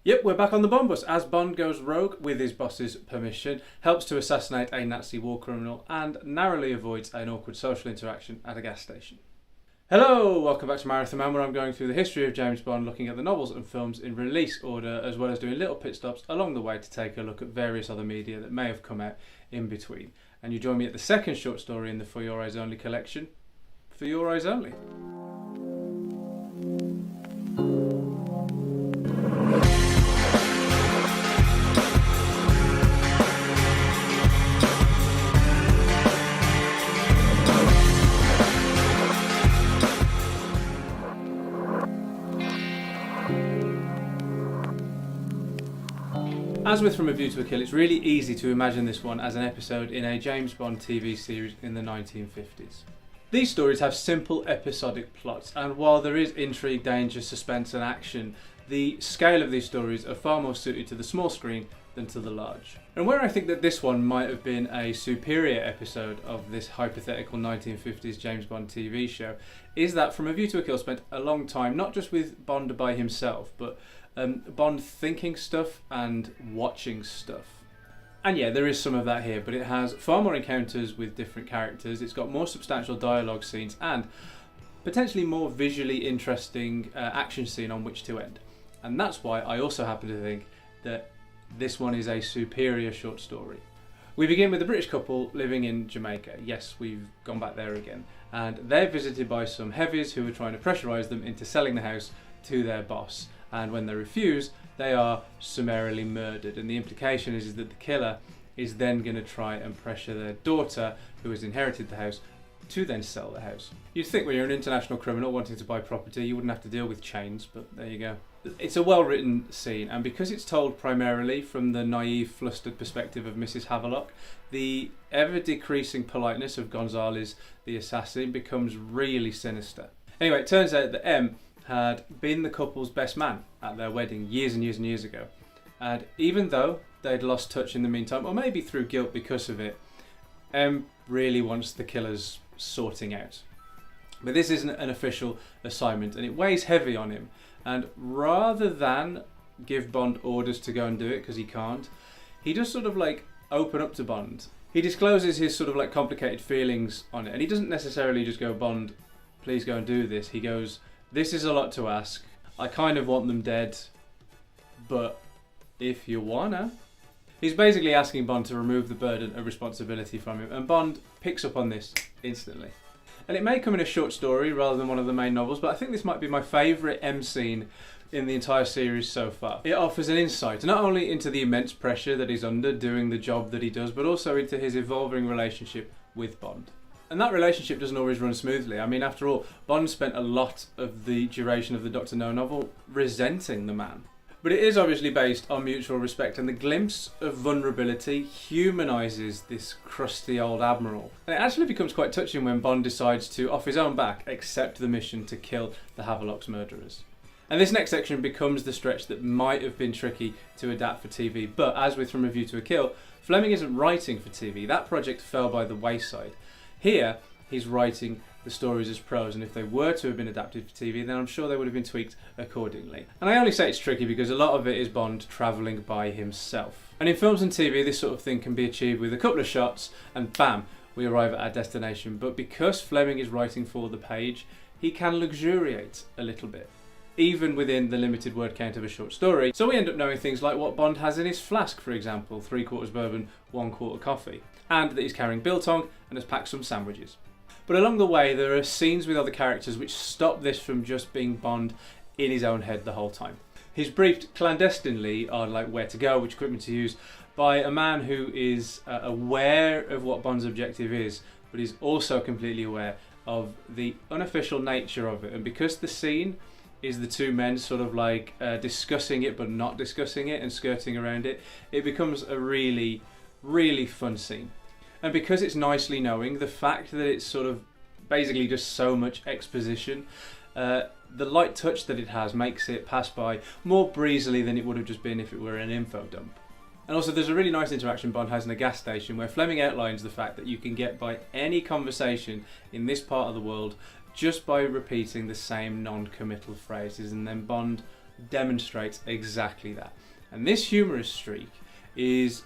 Yep, we're back on the Bond bus as Bond goes rogue with his boss's permission, helps to assassinate a Nazi war criminal, and narrowly avoids an awkward social interaction at a gas station. Hello, welcome back to Marathon Man, where I'm going through the history of James Bond, looking at the novels and films in release order, as well as doing little pit stops along the way to take a look at various other media that may have come out in between. And you join me at the second short story in the For Your Eyes Only collection, For Your Eyes Only. As with From a View to a Kill, it's really easy to imagine this one as an episode in a James Bond TV series in the 1950s. These stories have simple episodic plots, and while there is intrigue, danger, suspense and action, the scale of these stories are far more suited to the small screen than to the large. And where I think that this one might have been a superior episode of this hypothetical 1950s James Bond TV show is that From a View to a Kill spent a long time not just with Bond by himself, but Bond thinking stuff and watching stuff. And yeah, there is some of that here, but it has far more encounters with different characters, it's got more substantial dialogue scenes and potentially more visually interesting action scene on which to end. And that's why I also happen to think that this one is a superior short story. We begin with a British couple living in Jamaica. Yes, we've gone back there again. And they're visited by some heavies who are trying to pressurise them into selling the house to their boss. And when they refuse, they are summarily murdered. And the implication is that the killer is then going to try and pressure their daughter, who has inherited the house, to then sell the house. You'd think when you're an international criminal wanting to buy property, you wouldn't have to deal with chains, but there you go. It's a well-written scene, and because it's told primarily from the naive, flustered perspective of Mrs. Havelock, the ever-decreasing politeness of Gonzales, the assassin, becomes really sinister. Anyway, it turns out that M had been the couple's best man at their wedding years and years and years ago. And even though they'd lost touch in the meantime, or maybe through guilt because of it, M really wants the killers sorting out. But this isn't an official assignment and it weighs heavy on him. And rather than give Bond orders to go and do it because he can't, he just sort of like open up to Bond. He discloses his sort of like complicated feelings on it. And he doesn't necessarily just go, Bond, please go and do this. He goes, this is a lot to ask. I kind of want them dead, but if you wanna. He's basically asking Bond to remove the burden of responsibility from him, and Bond picks up on this instantly. And it may come in a short story rather than one of the main novels, but I think this might be my favourite M scene in the entire series so far. It offers an insight not only into the immense pressure that he's under doing the job that he does, but also into his evolving relationship with Bond. And that relationship doesn't always run smoothly. I mean, after all, Bond spent a lot of the duration of the Dr. No novel resenting the man. But it is obviously based on mutual respect, and the glimpse of vulnerability humanises this crusty old admiral. And it actually becomes quite touching when Bond decides to, off his own back, accept the mission to kill the Havelock's murderers. And this next section becomes the stretch that might have been tricky to adapt for TV, but as with From a View to a Kill, Fleming isn't writing for TV. That project fell by the wayside. Here, he's writing the stories as prose, and if they were to have been adapted for TV, then I'm sure they would have been tweaked accordingly. And I only say it's tricky because a lot of it is Bond travelling by himself. And in films and TV, this sort of thing can be achieved with a couple of shots, and bam, we arrive at our destination. But because Fleming is writing for the page, he can luxuriate a little bit, even within the limited word count of a short story. So we end up knowing things like what Bond has in his flask, for example, 3/4 bourbon, 1/4 coffee, and that he's carrying biltong and has packed some sandwiches. But along the way, there are scenes with other characters which stop this from just being Bond in his own head the whole time. He's briefed clandestinely on like where to go, which equipment to use, by a man who is aware of what Bond's objective is, but is also completely aware of the unofficial nature of it. And because the scene is the two men sort of like discussing it but not discussing it and skirting around it, it becomes a really, really fun scene. And because it's nicely knowing, the fact that it's sort of basically just so much exposition, the light touch that it has makes it pass by more breezily than it would have just been if it were an info dump. And also there's a really nice interaction Bond has in a gas station where Fleming outlines the fact that you can get by any conversation in this part of the world just by repeating the same non-committal phrases, and then Bond demonstrates exactly that. And this humorous streak is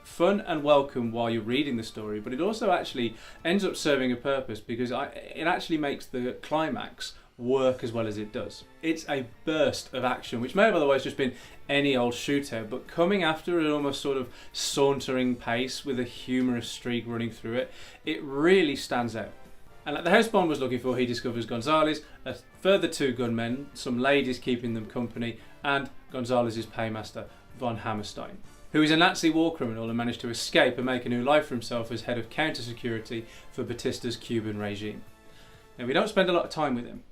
fun and welcome while you're reading the story, but it also actually ends up serving a purpose because it actually makes the climax work as well as it does. It's a burst of action, which may have otherwise just been any old shootout, but coming after an almost sort of sauntering pace with a humorous streak running through it, it really stands out. And at the house Bond was looking for, he discovers Gonzales, a further 2 gunmen, some ladies keeping them company, and Gonzales' paymaster, von Hammerstein, who is a Nazi war criminal and managed to escape and make a new life for himself as head of counter-security for Batista's Cuban regime. Now, we don't spend a lot of time with him.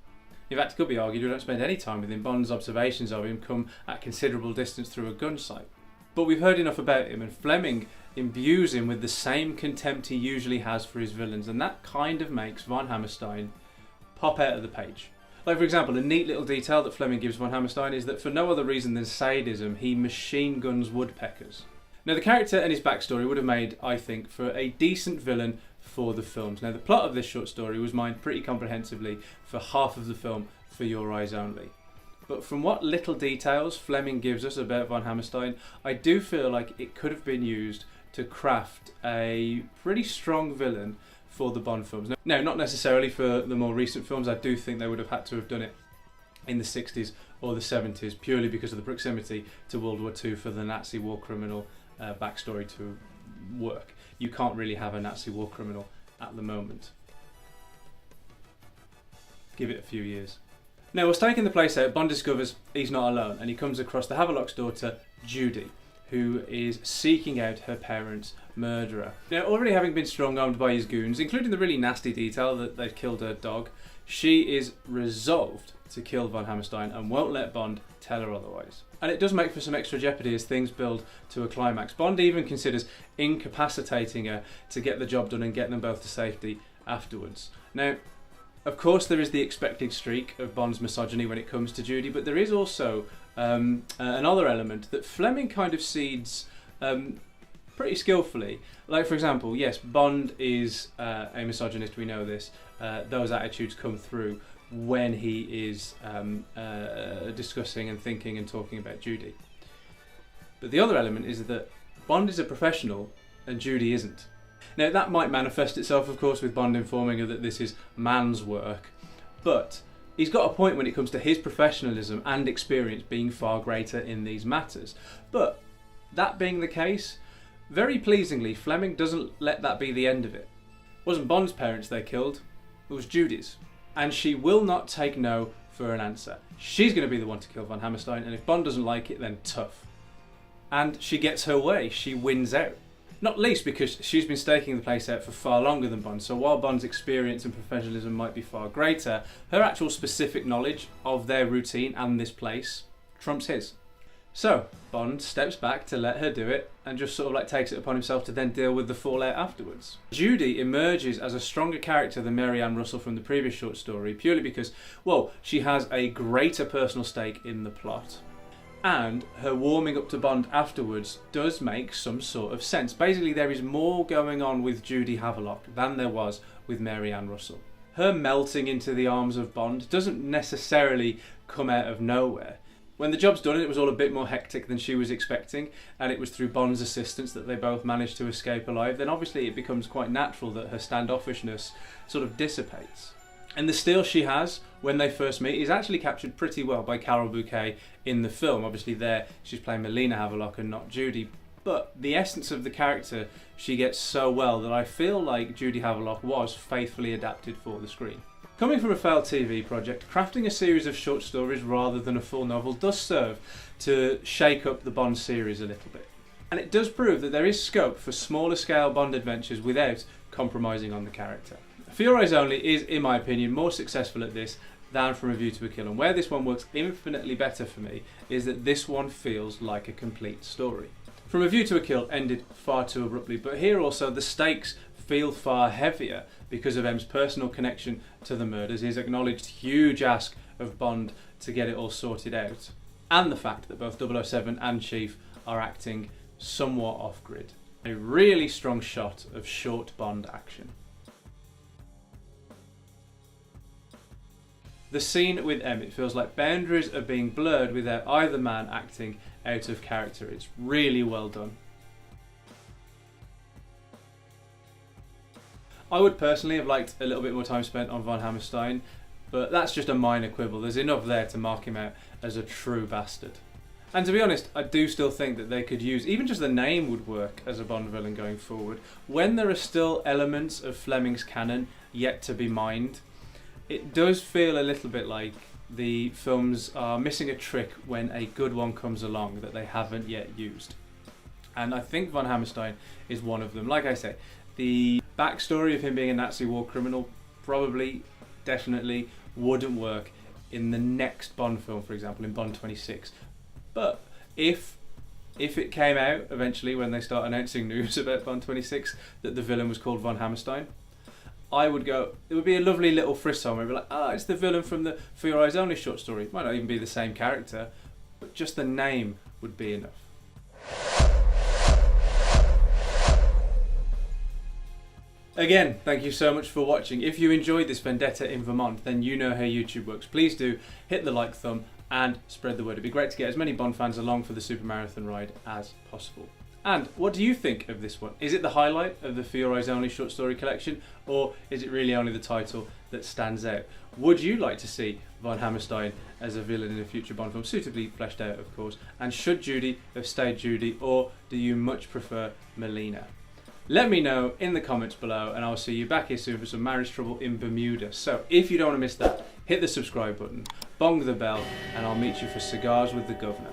In fact, it could be argued we don't spend any time with him. Bond's observations of him come at considerable distance through a gun sight. But we've heard enough about him, and Fleming imbues him with the same contempt he usually has for his villains, and that kind of makes von Hammerstein pop out of the page. Like, for example, a neat little detail that Fleming gives von Hammerstein is that for no other reason than sadism, he machine guns woodpeckers. Now, the character and his backstory would have made, I think, for a decent villain for the films. Now, the plot of this short story was mined pretty comprehensively for half of the film for your eyes only. But from what little details Fleming gives us about von Hammerstein, I do feel like it could have been used to craft a pretty strong villain for the Bond films. Now, not necessarily for the more recent films. I do think they would have had to have done it in the 60s or the 70s, purely because of the proximity to World War II for the Nazi war criminal backstory to work. You can't really have a Nazi war criminal at the moment. Give it a few years. Now, whilst taking the place out, Bond discovers he's not alone, and he comes across the Havelock's daughter, Judy, who is seeking out her parents' murderer. Now, already having been strong-armed by his goons, including the really nasty detail that they've killed her dog, she is resolved to kill von Hammerstein and won't let Bond tell her otherwise. And it does make for some extra jeopardy as things build to a climax. Bond even considers incapacitating her to get the job done and get them both to safety afterwards. Now, of course, there is the expected streak of Bond's misogyny when it comes to Judy, but there is also another element that Fleming kind of seeds pretty skillfully. Like, for example, yes, Bond is a misogynist, we know this. Those attitudes come through when he is discussing and thinking and talking about Judy. But the other element is that Bond is a professional and Judy isn't. Now, that might manifest itself, of course, with Bond informing her that this is man's work, but he's got a point when it comes to his professionalism and experience being far greater in these matters. But that being the case, very pleasingly, Fleming doesn't let that be the end of it. It wasn't Bond's parents they killed, it was Judy's. And she will not take no for an answer. She's going to be the one to kill von Hammerstein, and if Bond doesn't like it, then tough. And she gets her way, she wins out. Not least because she's been staking the place out for far longer than Bond, so while Bond's experience and professionalism might be far greater, her actual specific knowledge of their routine and this place trumps his. So, Bond steps back to let her do it and just sort of like takes it upon himself to then deal with the fallout afterwards. Judy emerges as a stronger character than Mary Ann Russell from the previous short story, purely because, well, she has a greater personal stake in the plot. And her warming up to Bond afterwards does make some sort of sense. Basically, there is more going on with Judy Havelock than there was with Mary Ann Russell. Her melting into the arms of Bond doesn't necessarily come out of nowhere. When the job's done, it was all a bit more hectic than she was expecting, and it was through Bond's assistance that they both managed to escape alive. Then obviously it becomes quite natural that her standoffishness sort of dissipates. And the steel she has when they first meet is actually captured pretty well by Carol Bouquet in the film. Obviously there she's playing Melina Havelock and not Judy, but the essence of the character she gets so well that I feel like Judy Havelock was faithfully adapted for the screen. Coming from a failed TV project, crafting a series of short stories rather than a full novel does serve to shake up the Bond series a little bit. And it does prove that there is scope for smaller scale Bond adventures without compromising on the character. For Your Eyes Only is, in my opinion, more successful at this than From a View to a Kill, and where this one works infinitely better for me is that this one feels like a complete story. From a View to a Kill ended far too abruptly, but here also the stakes feel far heavier because of M's personal connection to the murders, his acknowledged huge ask of Bond to get it all sorted out, and the fact that both 007 and Chief are acting somewhat off-grid. A really strong shot of short Bond action. The scene with Emmett feels like boundaries are being blurred without either man acting out of character. It's really well done. I would personally have liked a little bit more time spent on von Hammerstein, but that's just a minor quibble. There's enough there to mark him out as a true bastard. And to be honest, I do still think that they could use, even just the name would work as a Bond villain going forward. When there are still elements of Fleming's canon yet to be mined, it does feel a little bit like the films are missing a trick when a good one comes along that they haven't yet used. And I think von Hammerstein is one of them. Like I say, the backstory of him being a Nazi war criminal probably, definitely wouldn't work in the next Bond film, for example, in Bond 26. But if it came out eventually when they start announcing news about Bond 26 that the villain was called von Hammerstein, I would go, it would be a lovely little frisson where it'd be like, it's the villain from the For Your Eyes Only short story. It might not even be the same character, but just the name would be enough. Again, thank you so much for watching. If you enjoyed this Vendetta in Vermont, then you know how YouTube works. Please do hit the like thumb and spread the word. It'd be great to get as many Bond fans along for the Supermarathon ride as possible. And what do you think of this one? Is it the highlight of the For Your Eyes Only short story collection, or is it really only the title that stands out? Would you like to see von Hammerstein as a villain in a future Bond film, suitably fleshed out, of course? And should Judy have stayed Judy, or do you much prefer Melina? Let me know in the comments below, and I'll see you back here soon for some marriage trouble in Bermuda. So if you don't want to miss that, hit the subscribe button, bong the bell, and I'll meet you for Cigars with the Governor.